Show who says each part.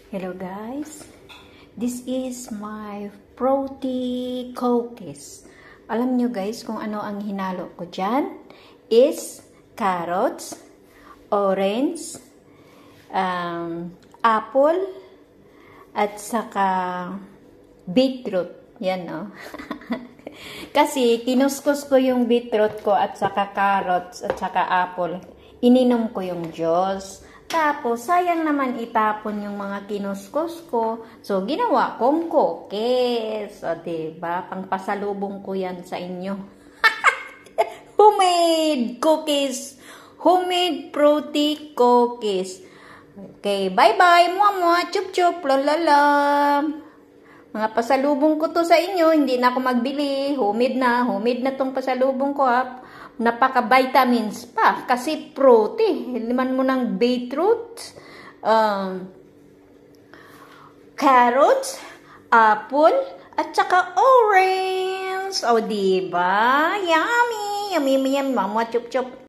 Speaker 1: Hello guys, this is my fruity cookies. Alam nyo guys kung ano ang hinalo ko dyan? Is carrots, orange, apple, at saka beetroot. Yan no. Kasi kinuskus ko yung beetroot ko at saka carrots at saka apple. Ininom ko yung juice. Tapos, sayang naman itapon yung mga kinuskus ko. So, ginawa kong cookies. O, diba? Pangpasalubong ko yan sa inyo. Homemade cookies. Homemade fruity cookies. Okay, bye-bye. Mua-mua. Chup-chup. Lalala. Mga pasalubong ko to sa inyo. Hindi na ako magbili. Homemade na. Homemade na tong pasalubong ko, ha. Napaka-vitamins pa. Kasi fruity. Liman mo ng beetroot, carrots, apple, at saka orange. O, diba? Yummy! Yummy, yummy, yummy. Mama, chup-chup.